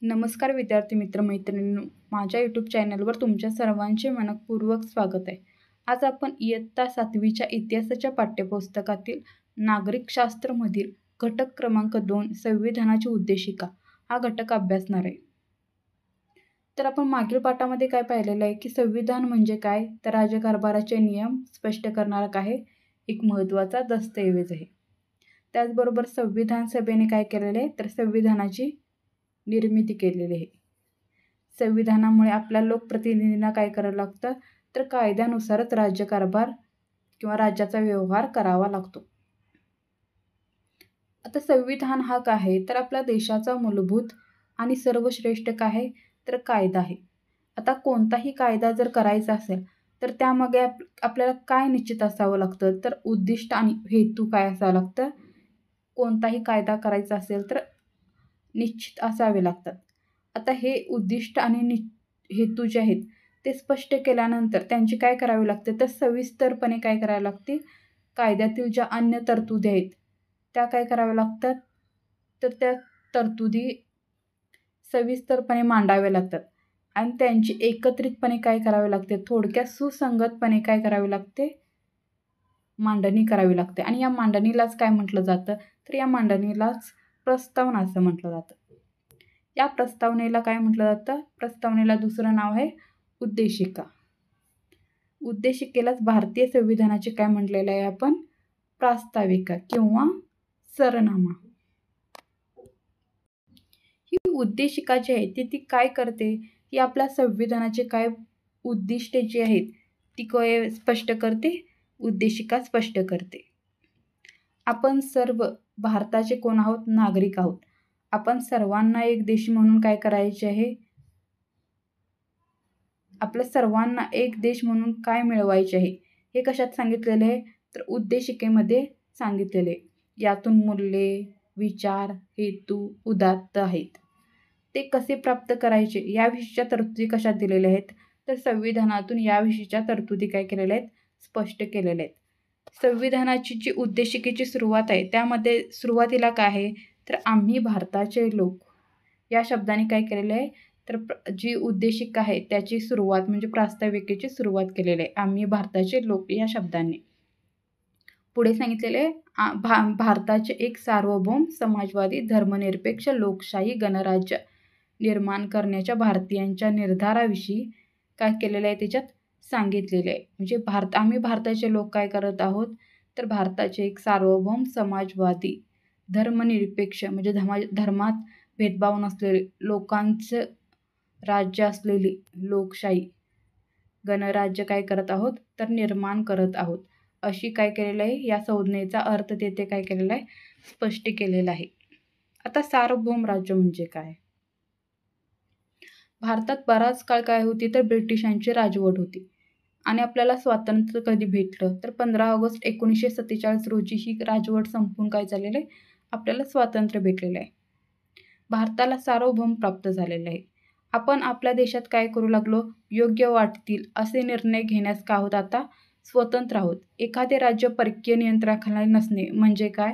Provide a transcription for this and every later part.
नमस्कार विद्यार्थी मित्र मैत्रिणींनो, माझ्या यूट्यूब चॅनलवर तुमच्या सर्वांचे मनपूर्वक स्वागत आहे. आज आपण इयत्ता 7वीच्या इतिहासाच्या पाठ्यपुस्तकातील नागरिकशास्त्रमधील घटक क्रमांक 2 संविधानाची उद्देशिका हा घटक अभ्यासणार आहे. तर आपण मागील पाठामध्ये काय पाहिलेलं आहे की संविधान म्हणजे काय, तर राज्यकारभाराचे नियम स्पष्ट करणारा आहे एक महत्त्वाचा दस्तऐवज आहे. त्याचबरोबर संविधान सभेने काय केलेलं आहे, तर संविधानाची निर्मिती केलेली आहे. संविधानामुळे आपल्या लोकप्रतिनिधींना काय करावं लागतं, तर कायद्यानुसारच राज्यकारभार किंवा राज्याचा व्यवहार करावा लागतो. आता संविधान हा काय आहे, तर आपल्या देशाचा मूलभूत आणि सर्वश्रेष्ठ काय आहे, तर कायदा आहे. आता कोणताही कायदा जर करायचा असेल तर त्यामागे आपल्याला काय निश्चित असावं लागतं, तर उद्दिष्ट आणि हेतू काय असावं लागतं. कोणताही कायदा करायचा असेल तर निश्चित असावे लागतात. आता हे उद्दिष्ट आणि हेतू जे आहेत ते स्पष्ट केल्यानंतर त्यांची काय करावी लागते, तर सविस्तरपणे काय करावे लागते, कायद्यातील ज्या अन्य तरतुदी आहेत त्या काय कराव्या लागतात, तर त्या तरतुदी सविस्तरपणे मांडाव्या लागतात आणि त्यांची एकत्रितपणे काय करावे लागते, थोडक्यात सुसंगतपणे काय करावे लागते, मांडणी करावी लागते. आणि या मांडणीलाच काय म्हटलं जातं, तर या मांडणीलाच प्रस्तावना असं म्हटलं जातं. या प्रस्तावनेला काय म्हटलं जातं, प्रस्तावनेला दुसरं नाव आहे उद्देशिका. उद्देशिकेलाच भारतीय संविधानाचे काय म्हटलेलं आहे आपण, प्रास्ताविका किंवा सरनामा. ही उद्देशिका जी आहे ती काय करते, की आपल्या संविधानाचे काय उद्दिष्टे जी आहेत ती काय स्पष्ट करते, उद्देशिका स्पष्ट करते. आपण सर्व भारताचे कोण आहोत, नागरिक आहोत. आपण सर्वांना एक देश म्हणून काय करायचे आहे, आपल्या सर्वांना एक देश म्हणून काय मिळवायचे आहे हे कशात सांगितलेले आहे, तर उद्देशिकेमध्ये सांगितलेले आहे. यातून मूल्ये, विचार, हेतू उदात्त आहेत. ते कसे प्राप्त करायचे याविषयीच्या तरतुदी कशात दिलेल्या आहेत, तर संविधानातून याविषयीच्या तरतुदी काय केलेल्या आहेत, स्पष्ट केलेल्या आहेत. संविधानाची जी उद्देशिकेची सुरुवात आहे त्यामध्ये सुरुवातीला काय आहे, तर आम्ही भारताचे लोक या शब्दाने काय केलेलं आहे, तर जी उद्देशिका आहे त्याची सुरुवात म्हणजे प्रास्ताविकेची सुरुवात केलेली आहे आम्ही भारताचे लोक या शब्दाने. पुढे सांगितलेले भारताचे एक सार्वभौम समाजवादी धर्मनिरपेक्ष लोकशाही गणराज्य निर्माण करण्याच्या भारतीयांच्या निर्धाराविषयी काय केलेलं आहे, त्याच्यात सांगितलेले आहे. म्हणजे आम्ही भारताचे लोक काय करत आहोत, तर भारताचे एक सार्वभौम समाजवादी धर्मनिरपेक्ष म्हणजे धर्मात भेदभाव नसलेले लोकांचं राज्य असलेली लोकशाही गणराज्य काय करत आहोत, तर निर्माण करत आहोत. अशी काय केलेलं आहे, या संज्ञेचा अर्थ तेथे काय केलेला आहे, स्पष्ट केलेला आहे. आता सार्वभौम राज्य म्हणजे काय, भारतात बराच काळ काय होती, तर ब्रिटिशांची राजवट होती आणि आपल्याला स्वातंत्र्य कधी भेटलं, तर 15 ऑगस्ट 1947 रोजी ही राजवट संपून काय झालेलं आहे, आपल्याला स्वातंत्र्य भेटलेलं आहे. भारताला सार्वभौम प्राप्त झालेलं आहे. आपण आपल्या देशात काय करू लागलो, योग्य वाटतील असे निर्णय घेण्यास का आहोत, आता स्वतंत्र आहोत. एखादे राज्य परकीय नियंत्रणाखाली नसणे म्हणजे काय,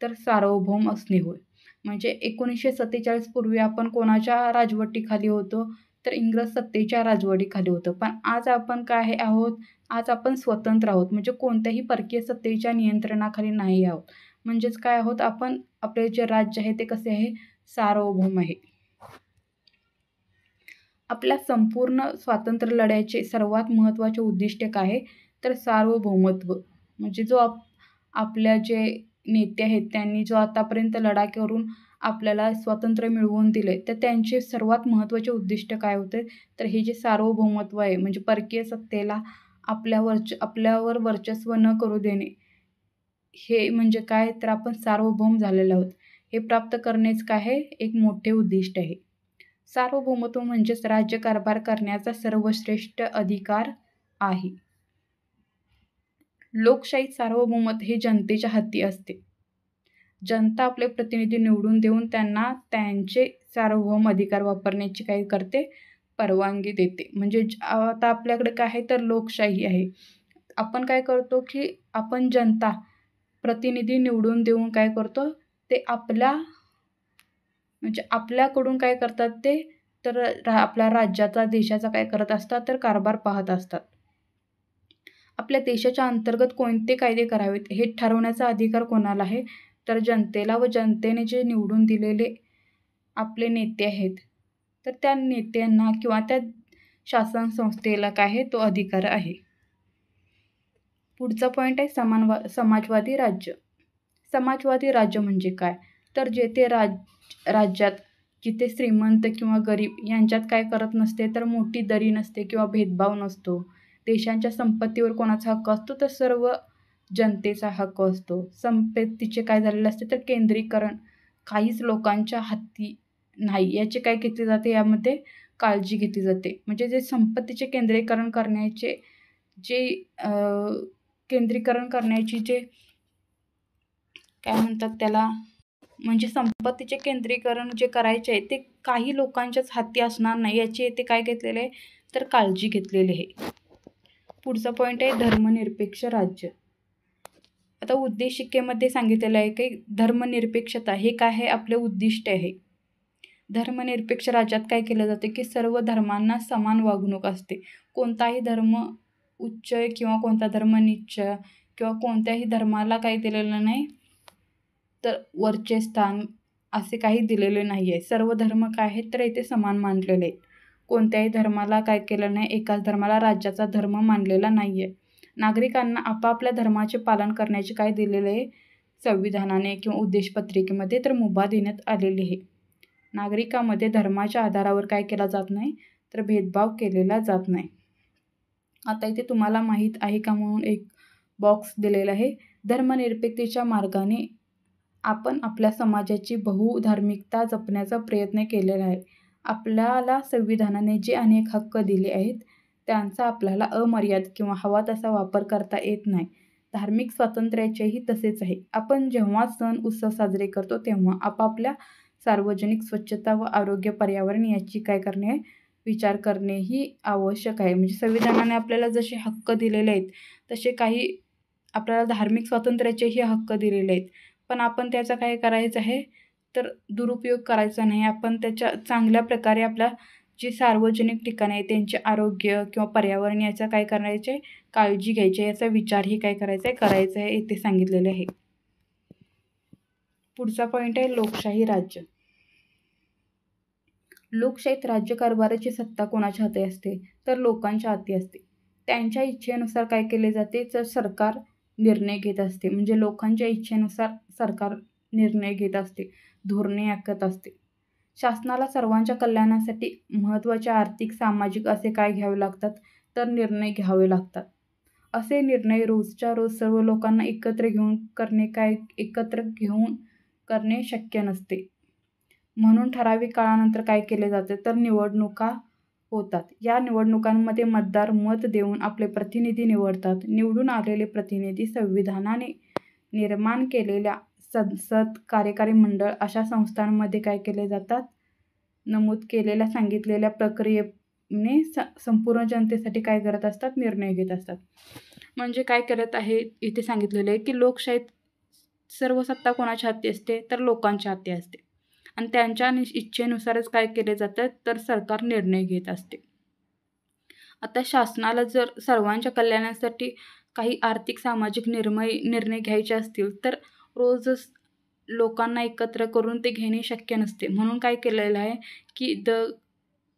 तर सार्वभौम असणे होय. म्हणजे 1947 पूर्वी आपण कोणाच्या राजवटीखाली होतो, तर इंग्रज सत्तेच्या राजवटीखाली होतं. पण आज आपण काय आहोत, आज आपण स्वतंत्र आहोत. म्हणजे कोणत्याही परकीय सत्तेच्या नियंत्रणाखाली नाही आहोत. म्हणजेच काय आहोत आपण, आपले जे राज्य आहे ते कसे आहे, सार्वभौम आहे. आपल्या संपूर्ण स्वातंत्र्य लढ्याचे सर्वात महत्त्वाचे उद्दिष्ट काय आहे, तर सार्वभौमत्व. म्हणजे जो आपल्या जे नेते आहेत त्यांनी जो आतापर्यंत लढा करून आपल्याला स्वातंत्र्य मिळवून दिले, तर त्यांचे सर्वात महत्त्वाचे उद्दिष्ट काय होते, तर हे जे सार्वभौमत्व आहे म्हणजे परकीय सत्तेला आपल्यावर वर्चस्व न करू देणे, हे म्हणजे काय, तर आपण सार्वभौम झालेलो आहोत. हे प्राप्त करणेच काय आहे, एक मोठे उद्दिष्ट आहे. सार्वभौमत्व म्हणजेच राज्यकारभार करण्याचा सर्वश्रेष्ठ अधिकार आहे. लोकशाहीत सार्वभौमत्व हे जनतेच्या हाती असते. जनता आपले प्रतिनिधी निवडून देऊन त्यांना त्यांचे सार्वभौम अधिकार वापरण्याची काय करते, परवानगी देते. म्हणजे आता आपल्याकडे काय आहे, तर लोकशाही आहे. आपण काय करतो, की आपण जनता प्रतिनिधी निवडून देऊन काय करतो, ते आपल्या म्हणजे आपल्याकडून काय करतात ते, तर आपल्या राज्याचा, देशाचा काय करत असतात, तर कारभार पाहत असतात. आपल्या देशाच्या अंतर्गत कोणते कायदे करावेत हे ठरवण्याचा अधिकार कोणाला आहे, तर जनतेला, व जनतेने जे निवडून दिलेले आपले नेते आहेत, तर त्या नेत्यांना किंवा त्या शासन संस्थेला काय आहे, तो अधिकार आहे. पुढचा पॉईंट आहे समाजवादी राज्य. समाजवादी राज्य म्हणजे काय, तर जेथे राज्यात जिथे श्रीमंत किंवा गरीब यांच्यात काय करत नसते, तर मोठी दरी नसते किंवा भेदभाव नसतो. देशांच्या संपत्तीवर कोणाचा हक्क असतो, तर सर्व जनतेचा हक्क असतो. संपत्तीचे काय झालेले असते, तर केंद्रीकरण काहीच लोकांच्या हाती नाही याची काय घेतली जाते, यामध्ये काळजी घेतली जाते. म्हणजे जे संपत्तीचे केंद्रीकरण करण्याचे जे काय म्हणतात त्याला, म्हणजे संपत्तीचे केंद्रीकरण जे करायचे आहे ते काही लोकांच्याच हाती असणार नाही याची येथे काय घेतलेले आहे, तर काळजी घेतलेली आहे. पुढचा पॉईंट आहे धर्मनिरपेक्ष राज्य. आता उद्देशिकेमध्ये सांगितलेलं आहे की धर्मनिरपेक्षता हे काय आहे, आपले उद्दिष्ट आहे. धर्मनिरपेक्ष राज्यात काय केलं जाते की सर्व धर्मांना समान वागणूक असते. कोणताही धर्म उच्च किंवा कोणता धर्म नीच किंवा कोणत्याही धर्माला काही दिलेलं नाही, तर वरचे स्थान असे काही दिलेले नाही आहे. सर्व धर्म काय आहेत, तर इथे समान मानलेले आहेत. कोणत्याही धर्माला काय केलं नाही, एकाच धर्माला राज्याचा धर्म मानलेला नाही आहे. नागरिकांना आपापल्या धर्माचे पालन करण्याचे काय दिलेले आहे, संविधानाने किंवा उद्देशपत्रिकेमध्ये तर मुभा देण्यात आलेली आहे. नागरिकांमध्ये धर्माच्या आधारावर काय केला जात नाही, तर भेदभाव केलेला जात नाही. आता इथे तुम्हाला माहीत आहे का म्हणून एक बॉक्स दिलेला आहे. धर्मनिरपेक्षतेच्या मार्गाने आपण आपल्या समाजाची बहुधार्मिकता जपण्याचा प्रयत्न केलेला आहे. आपल्याला संविधानाने जे अनेक हक्क दिले आहेत त्यांचा आपल्याला अमर्यादित किंवा हवा तसा वापर करता येत नाही. धार्मिक स्वातंत्र्याचेही तसेच आहे. आपण जेव्हा सण उत्सव साजरे करतो तेव्हा आपापल्या सार्वजनिक स्वच्छता व आरोग्य, पर्यावरण याची काय करणे आहे, विचार करणे ही आवश्यक आहे. म्हणजे संविधानाने आपल्याला जसे हक्क दिलेले आहेत तसे काही आपल्याला धार्मिक स्वातंत्र्याचेही हक्क दिलेले आहेत, पण आपण त्याचा काय करायचं आहे, तर दुरुपयोग करायचा नाही. आपण त्याच्या चांगल्या प्रकारे आपल्या जी सार्वजनिक ठिकाणे आहेत त्यांचे आरोग्य किंवा पर्यावरण याचा काय करायचे, काळजी घ्यायची, याचा विचारही काय करायचा आहे इथे सांगितलेले आहे. पुढचा पॉईंट आहे लोकशाही राज्य. लोकशाहीत राज्यकारभाराची सत्ता कोणाच्या हाती असते, तर लोकांच्या हाती असते. त्यांच्या इच्छेनुसार काय केले जाते, तर सरकार निर्णय घेत असते. म्हणजे लोकांच्या इच्छेनुसार सरकार निर्णय घेत असते, धोरणे आखत असते. शासनाला सर्वांच्या कल्याणासाठी महत्त्वाचे आर्थिक, सामाजिक असे काय घ्यावे लागतात, तर निर्णय घ्यावे लागतात. असे निर्णय रोजच्या रोज सर्व लोकांना एकत्र घेऊन करणे शक्य नसते. म्हणून ठराविक काळानंतर काय केले जाते, तर निवडणुका होतात. या निवडणुकांमध्ये मतदार मत देऊन आपले प्रतिनिधी निवडतात. निवडून आलेले प्रतिनिधी संविधानाने निर्माण केलेल्या संसद, कार्यकारी मंडळ अशा संस्थांमध्ये काय केले जातात, नमूद केलेल्या सांगितलेल्या प्रक्रियेने संपूर्ण जनतेसाठी काय करत असतात, निर्णय घेत असतात. म्हणजे काय करत आहे, इथे सांगितलेले आहे की लोकशाहीत सर्व सत्ता कोणाच्या हाती असते, तर लोकांच्या हाती असते आणि त्यांच्या इच्छेनुसारच काय केले जातात, तर सरकार निर्णय घेत असते. आता शासनाला जर सर्वांच्या कल्याणासाठी काही आर्थिक, सामाजिक निर्णय घ्यायचे असतील तर रोजच लोकांना एकत्र करून ते घेणे शक्य नसते. म्हणून काय केलेलं आहे की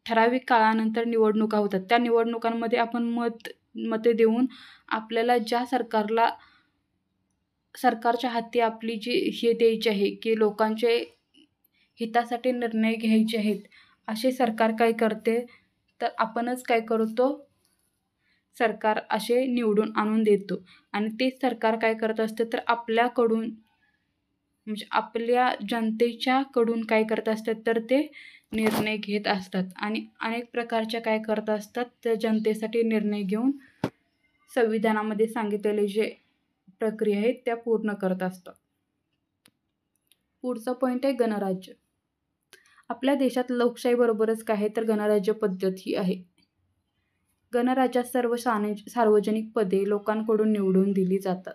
ठराविक काळानंतर निवडणुका होतात. त्या निवडणुकांमध्ये आपण मते देऊन आपल्याला ज्या सरकारच्या हाती आपली जी हे द्यायची आहे की लोकांचे हितासाठी निर्णय घ्यायचे आहेत, असे सरकार काय करते, तर आपणच काय करतो, सरकार असे निवडून आणून देतो आणि तेच सरकार काय करत असते, तर आपल्याकडून म्हणजे आपल्या जनतेच्याकडून काय करत असतात, तर ते निर्णय घेत असतात आणि अनेक प्रकारच्या काय करत असतात, त्या जनतेसाठी निर्णय घेऊन संविधानामध्ये सांगितलेले जे प्रक्रिया आहेत त्या पूर्ण करत असतात. पुढचा पॉईंट आहे गणराज्य. आपल्या देशात लोकशाहीबरोबरच काय आहे, तर गणराज्य पद्धती आहे. गणराज्यात सर्व सार्वजनिक पदे लोकांकडून निवडून दिली जातात.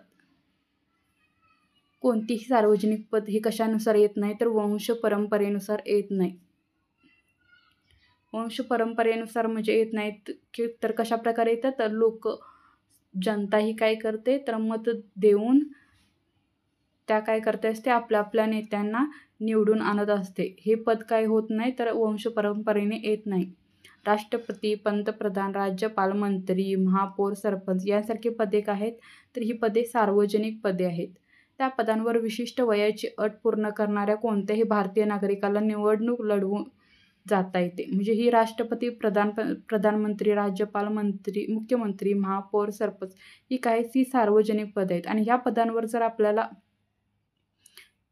कोणतीही सार्वजनिक पद हे कशानुसार येत नाही तर वंश परंपरेनुसार येत नाही. वंश परंपरेनुसार म्हणजे येत नाहीत की तर कशा प्रकारे येतात तर जनता ही काय करते तर मत देऊन त्या काय करते असते आपल्या आपल्या नेत्यांना निवडून आणत असते. हे पद काय होत नाही तर वंश परंपरेने येत नाही. राष्ट्रपती, पंतप्रधान, राज्यपाल, मंत्री, महापौर, सरपंच यांसारखी पदे काय आहेत तर ही पदे सार्वजनिक पदे आहेत. त्या पदांवर विशिष्ट वयाची अट पूर्ण करणाऱ्या कोणत्याही भारतीय नागरिकाला निवडणूक लढवून जाता येते. म्हणजे ही राष्ट्रपती, प्रधानमंत्री, राज्यपाल, मंत्री, मुख्यमंत्री, महापौर, सरपंच ही ही सार्वजनिक पदे आहेत. आणि ह्या पदांवर जर आपल्याला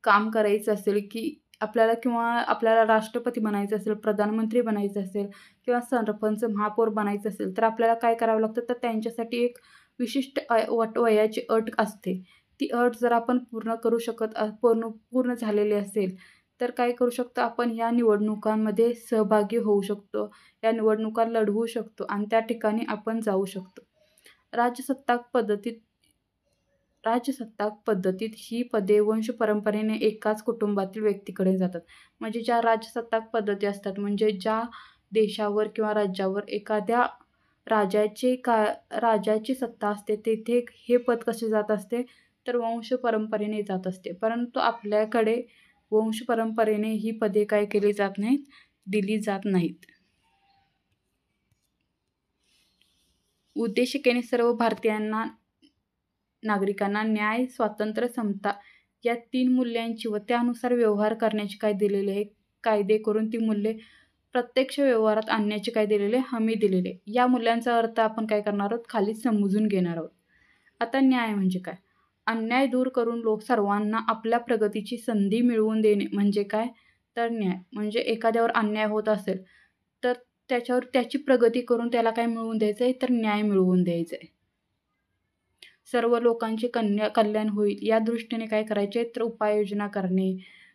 काम करायचं असेल की आपल्याला राष्ट्रपती बनायचं असेल, प्रधानमंत्री बनायचं असेल किंवा सरपंच, महापौर बनायचं असेल तर आपल्याला काय करावं लागतं तर त्यांच्यासाठी एक विशिष्ट वयाची अट असते. ती अट जर आपण पूर्ण झालेली असेल तर काय करू शकतो आपण या निवडणुकांमध्ये सहभागी होऊ शकतो, या निवडणुका लढवू शकतो आणि त्या ठिकाणी आपण जाऊ शकतो. राजसत्ताक पद्धतीत ही पदे वंश परंपरेने एकाच कुटुंबातील व्यक्तीकडे जातात. म्हणजे ज्या राजसत्ताक पद्धती असतात म्हणजे ज्या देशावर किंवा राज्यावर एखाद्या राजाची सत्ता असते तेथे हे पद कसे जात असते तर वंश परंपरेने जात असते. परंतु आपल्याकडे वंश परंपरेने ही पदे काय केली जात नाहीत, दिली जात नाहीत. उद्देशिकेने सर्व नागरिकांना न्याय, स्वातंत्र्य, समता या 3 मूल्यांची व त्यानुसार व्यवहार करण्याची काय दिलेली आहे, कायदे करून ती मूल्ये प्रत्यक्ष व्यवहारात आणण्याची काय दिलेली आहे, हमी दिलेली आहे. या मूल्यांचा अर्थ आपण काय करणार आहोत खाली समजून घेणार आहोत. आता न्याय म्हणजे काय? अन्याय दूर करून सर्वांना आपल्या प्रगतीची संधी मिळवून देणे म्हणजे काय तर न्याय. म्हणजे एखाद्यावर अन्याय होत असेल तर त्याच्यावर त्याची प्रगती करून त्याला काय मिळवून द्यायचं आहे तर न्याय मिळवून द्यायचं आहे. सर्व लोकांचे कल्याण होईल या दृष्टीने काय करायचे तर उपाययोजना करणे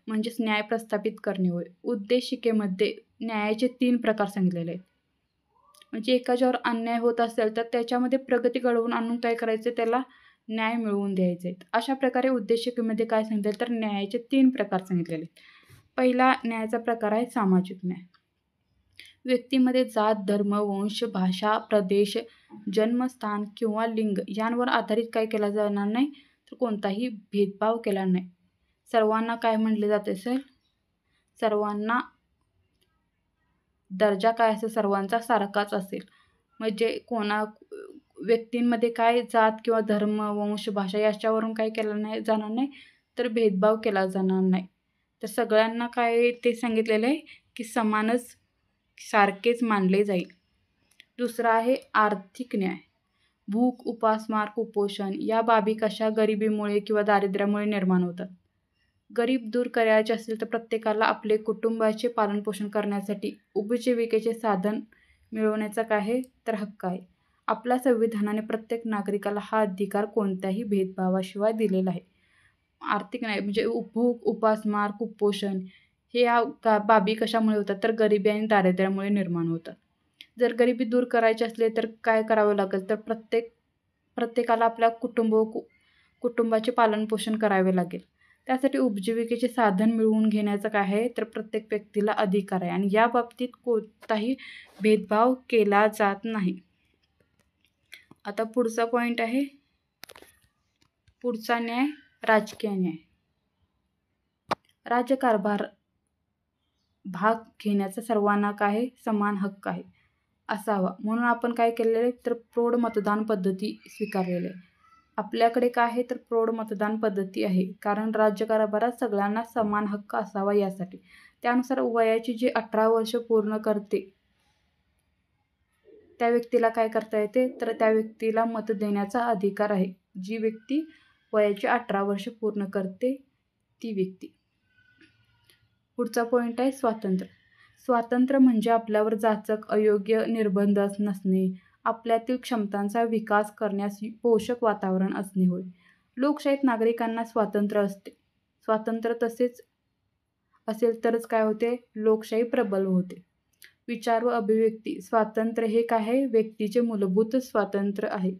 म्हणजेच न्याय प्रस्थापित करणे होय. उद्देशिकेमध्ये न्यायाचे 3 प्रकार सांगितलेले आहेत. म्हणजे एखाद्यावर अन्याय होत असेल तर त्याच्यामध्ये प्रगती घडवून आणून काय करायचं त्याला न्याय मिळवून द्यायचे आहेत. अशा प्रकारे उद्देशिकेमध्ये काय सांगितले तर न्यायाचे 3 प्रकार सांगितलेले आहेत. पहिला न्यायाचा प्रकार आहे सामाजिक न्याय. व्यक्तीमध्ये जात, धर्म, वंश, भाषा, प्रदेश, जन्मस्थान किंवा लिंग यांवर आधारित काय केला जाणार नाही तर कोणताही भेदभाव केला नाही. सर्वांना काय म्हटले जाते असेल सर्वांना दर्जा काय असेल सर्वांचा सारखाच असेल. म्हणजे व्यक्तींमध्ये काय जात किंवा धर्म, वंश, भाषा याच्यावरून काय केलं जाणार नाही तर भेदभाव केला जाणार नाही. तर सगळ्यांना काय ते सांगितलेलं आहे की सारखेच मानले जाईल. दुसरा आहे आर्थिक न्याय. भूक, उपासमार, कुपोषण या बाबी कशा गरिबीमुळे किंवा दारिद्र्यामुळे निर्माण होतात. गरीब दूर करायचे असेल तर प्रत्येकाला आपले कुटुंबाचे पालनपोषण करण्यासाठी उपजीविकेचे साधन मिळवण्याचा काय आहे तर हक्क आहे. आपल्या संविधानाने प्रत्येक नागरिकाला हा अधिकार कोणत्याही भेदभावाशिवाय दिलेला आहे. आर्थिक न्याय म्हणजे भूक, उपासमार, कुपोषण हे या बाबी कशामुळे होतात तर गरिबी आणि दारिद्र्यामुळे निर्माण होतात. जर गरिबी दूर करायची असले तर काय करावं लागेल तर प्रत्येकाला आपल्या कुटुंबाचे पालनपोषण करावे लागेल. त्यासाठी उपजीविकेचे साधन मिळवून घेण्याचा काय आहे तर प्रत्येक व्यक्तीला अधिकार आहे आणि या बाबतीत कोणताही भेदभाव केला जात नाही. आता पुढचा पॉईंट आहे पुढचा न्याय राजकीय न्याय. राज्यकारभार भाग घेण्याचा सर्वांना काय समान हक्क आहे असावा म्हणून आपण काय केलेले तर प्रौढ मतदान पद्धती स्वीकारलेली आहे. आपल्याकडे काय आहे तर प्रौढ मतदान पद्धती आहे कारण राज्यकारभारात सगळ्यांना समान हक्क असावा यासाठी. त्यानुसार वयाची जी 18 वर्ष पूर्ण करते त्या व्यक्तीला काय करता येते तर त्या व्यक्तीला मत देण्याचा अधिकार आहे. जी व्यक्ती वयाची 18 वर्ष पूर्ण करते ती व्यक्ती. पुढचा पॉईंट आहे स्वातंत्र्य. स्वातंत्र्य म्हणजे आपल्यावर जाचक अयोग्य निर्बंध नसणे, आपल्यातील क्षमतांचा विकास करण्यास पोषक वातावरण असणे होय. लोकशाहीत नागरिकांना स्वातंत्र्य असते. स्वातंत्र्य तसेच असेल तरच काय होते लोकशाही प्रबल होते. विचार व अभिव्यक्ती स्वातंत्र्य हे काय आहे व्यक्तीचे मूलभूत स्वातंत्र्य आहे.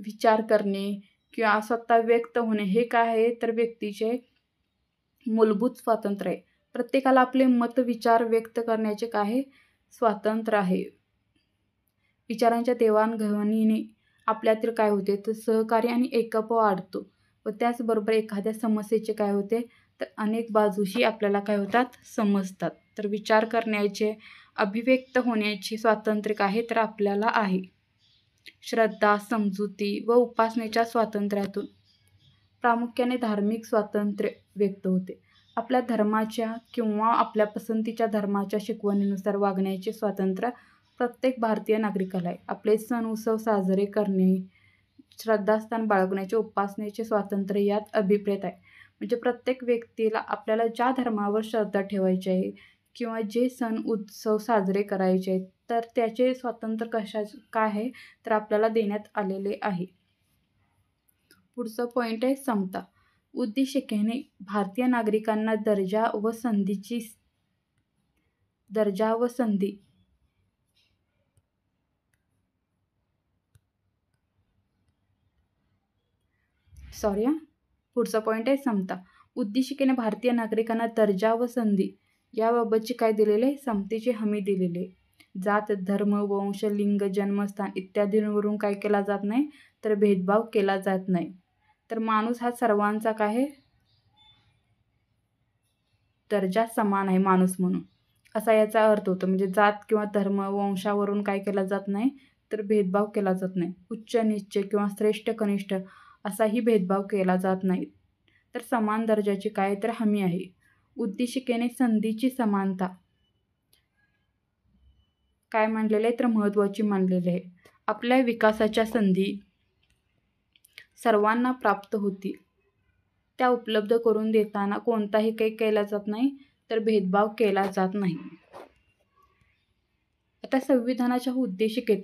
विचार करणे किंवा स्वतः व्यक्त होणे हे काय आहे तर व्यक्तीचे मूलभूत स्वातंत्र्य आहे. प्रत्येकाला आपले मत विचार व्यक्त करण्याचे काय आहे स्वातंत्र्य आहे. विचारांच्या देवाणघेवाणीने आपल्यातील काय होते तर सहकार्य आणि एकोपा वाढतो व त्याचबरोबर एखाद्या समस्येचे काय होते तर अनेक बाजूशी आपल्याला काय होतात समजतात. तर विचार करण्याचे अभिव्यक्त होण्याचे स्वातंत्र्य काय आहे तर आपल्याला आहे. श्रद्धा समजुती व उपासनेच्या स्वातंत्र्यातून प्रामुख्याने धार्मिक स्वातंत्र्य व्यक्त होते. आपल्या धर्माच्या किंवा आपल्या पसंतीच्या धर्माच्या शिकवणीनुसार वागण्याचे स्वातंत्र्य प्रत्येक भारतीय नागरिकाला आहे. आपले सण उत्सव साजरे करणे, श्रद्धास्थान बाळगण्याचे, उपासनेचे स्वातंत्र्य यात अभिप्रेत आहे. म्हणजे प्रत्येक व्यक्तीला आपल्याला ज्या धर्मावर श्रद्धा ठेवायची आहे किंवा जे सण उत्सव साजरे करायचे आहेत तर त्याचे स्वातंत्र्य काय आहे तर आपल्याला देण्यात आलेले आहे. पुढचं पॉईंट आहे समता. उद्देशिकेने भारतीय नागरिकांना दर्जा व संधी पुढचा पॉईंट आहे समता. उद्देशिकेने भारतीय नागरिकांना दर्जा व संधी याबाबतची काय दिलेले समतेची हमी दिलेली. जात धर्म वंश लिंग जन्मस्थान इत्यादींवरून काय केला जात नाही तर भेदभाव केला जात नाही. तर माणूस हा सर्वांचा काय आहे दर्जा समान आहे माणूस म्हणून असा याचा अर्थ होतो. म्हणजे जात किंवा धर्म वंशावरून काय केला जात नाही तर भेदभाव केला जात नाही. उच्च नीच किंवा श्रेष्ठ कनिष्ठ असाही भेदभाव केला जात नाही. तर समान दर्जाची काय तर हमी आहे. उद्देशिकेने संधीची समानता काय मानलेले आहे तर महत्त्वाची मानलेली आहे. आपल्या विकासाच्या संधी सर्वांना प्राप्त होतील त्या उपलब्ध करून देताना कोणताही काही केला जात नाही तर भेदभाव केला जात नाही. आता संविधानाच्या उद्देशिकेत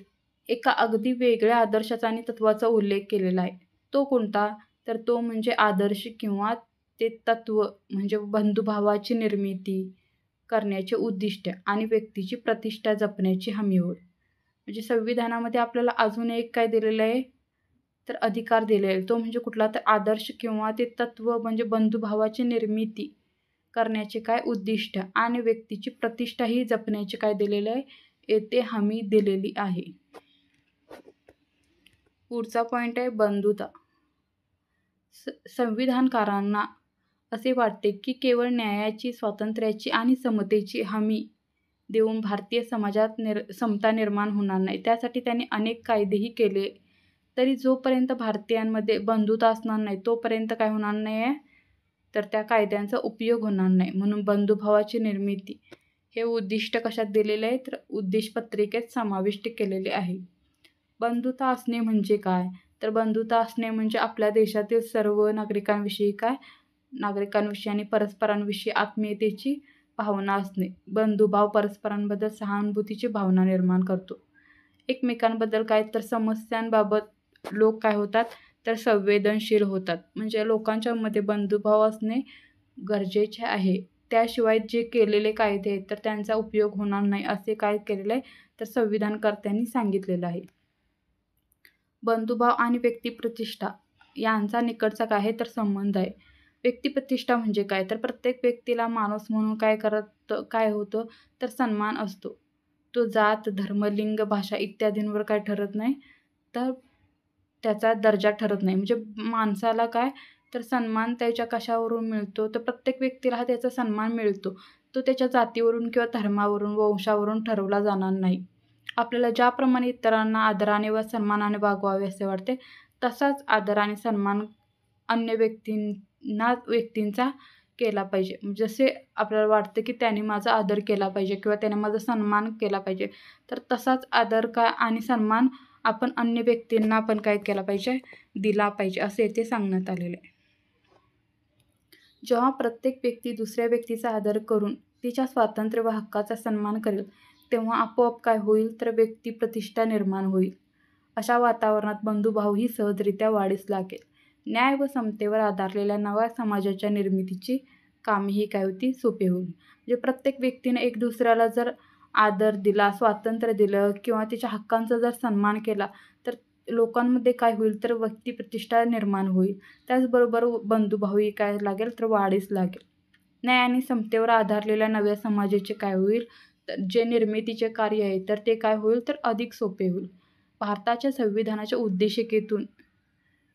एका अगदी वेगळ्या आदर्शाचा आणि तत्वाचा उल्लेख केलेला आहे. तो कोणता तर तो म्हणजे आदर्श किंवा ते तत्व म्हणजे बंधुभावाची निर्मिती करण्याचे उद्दिष्ट आणि व्यक्तीची प्रतिष्ठा जपण्याची हमी होय. म्हणजे संविधानामध्ये आपल्याला अजून एक काय दिलेलं आहे तर अधिकार दिलेला आहे. तो म्हणजे कुठला तर आदर्श किंवा ते तत्व म्हणजे बंधुभावाची निर्मिती करण्याचे काय उद्दिष्ट आणि व्यक्तीची प्रतिष्ठाही जपण्याचे काय दिलेले आहे येथे हमी दिलेली आहे. पुढचा पॉईंट आहे बंधुता. संविधानकारांना असे वाटते की केवळ न्यायाची स्वातंत्र्याची आणि समतेची हमी देऊन भारतीय समाजात समता निर्माण होणार नाही. त्यासाठी त्यांनी अनेक कायदेही केले तरी जोपर्यंत भारतीयांमध्ये बंधुता असणार नाही तोपर्यंत काय होणार नाही आहे तर त्या कायद्यांचा उपयोग होणार नाही. म्हणून बंधुभावाची निर्मिती हे उद्दिष्ट कशात दिलेले आहे तर उद्देशपत्रिकेत समाविष्ट केलेले आहे. बंधुता असणे म्हणजे काय तर बंधुता असणे म्हणजे आपल्या देशातील सर्व नागरिकांविषयी आणि परस्परांविषयी आत्मीयतेची भावना असणे. बंधुभाव परस्परांबद्दल सहानुभूतीची भावना निर्माण करतो. एकमेकांबद्दल काय तर समस्यांबाबत लोक काय होतात तर संवेदनशील होतात. म्हणजे लोकांच्या मध्ये बंधुभाव असणे गरजेचे आहे. त्याशिवाय जे केलेले कायदे आहेत तर त्यांचा उपयोग होणार नाही असे काय केलेले आहे तर संविधानकर्त्यांनी सांगितलेलं आहे. बंधुभाव आणि व्यक्तिप्रतिष्ठा यांचा निकटचा काय आहे तर संबंध आहे. व्यक्तिप्रतिष्ठा म्हणजे काय तर प्रत्येक व्यक्तीला माणूस म्हणून काय होतं तर सन्मान असतो. तो जात धर्म लिंग भाषा इत्यादींवर काय ठरत नाही तर त्याचा दर्जा ठरत नाही. म्हणजे माणसाला काय तर सन्मान त्याच्या कशावरून मिळतो तर प्रत्येक व्यक्तीला हा त्याचा सन्मान मिळतो. तो त्याच्या जातीवरून किंवा धर्मावरून वंशावरून ठरवला जाणार नाही. आपल्याला ज्याप्रमाणे इतरांना आदराने व सन्मानाने वागवावे असे वाटते तसाच आदर आणि सन्मान अन्य व्यक्तींचा केला पाहिजे. जसे आपल्याला वाटते की त्याने माझा आदर केला पाहिजे किंवा त्याने माझा सन्मान केला पाहिजे तर तसाच आदर आणि सन्मान आपण अन्य व्यक्तींना पण काय केला पाहिजे दिला पाहिजे असे येथे सांगण्यात आलेले आहे. जेव्हा प्रत्येक व्यक्ती दुसऱ्या व्यक्तीचा आदर करून तिच्या स्वातंत्र्य व हक्काचा सन्मान करेल तेव्हा आपोआप काय होईल तर व्यक्तिप्रतिष्ठा निर्माण होईल. अशा वातावरणात बंधुभावही सहजरित्या वाढीस लागेल. न्याय व समतेवर आधारलेल्या नव्या समाजाच्या निर्मितीची कामेही काय होती सोपे होईल. म्हणजे प्रत्येक व्यक्तीने एक दुसऱ्याला जर आदर दिला स्वातंत्र्य दिलं किंवा तिच्या हक्कांचा जर सन्मान केला तर लोकांमध्ये काय होईल तर व्यक्तिप्रतिष्ठा निर्माण होईल. त्याचबरोबर बंधुभावही काय लागेल तर वाढीस लागेल. न्याय आणि समतेवर आधारलेल्या नव्या समाजाचे काय होईल तर जे निर्मितीचे कार्य आहे तर ते काय होईल तर अधिक सोपे होईल. भारताच्या संविधानाच्या उद्देशिकेतून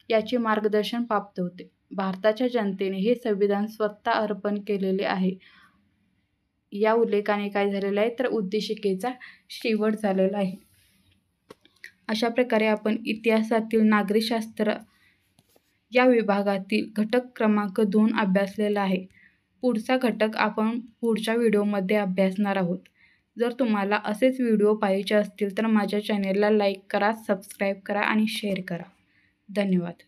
याचे मार्गदर्शन प्राप्त होते. भारताच्या जनतेने हे संविधान स्वतः अर्पण केलेले आहे. या उल्लेखाने काय झालेलं आहे तर उद्देशिकेचा शेवट झालेला आहे. अशा प्रकारे आपण इतिहासातील नागरिकशास्त्र या विभागातील घटक क्रमांक 2 अभ्यासलेला आहे. पुढचा घटक आपण पुढच्या व्हिडिओमध्ये अभ्यासणार आहोत. जर तुम्हाला असेच व्हिडिओ पाहायचे असतील तर माझ्या चॅनेलला लाईक करा, सबस्क्राईब करा आणि शेअर करा. धन्यवाद.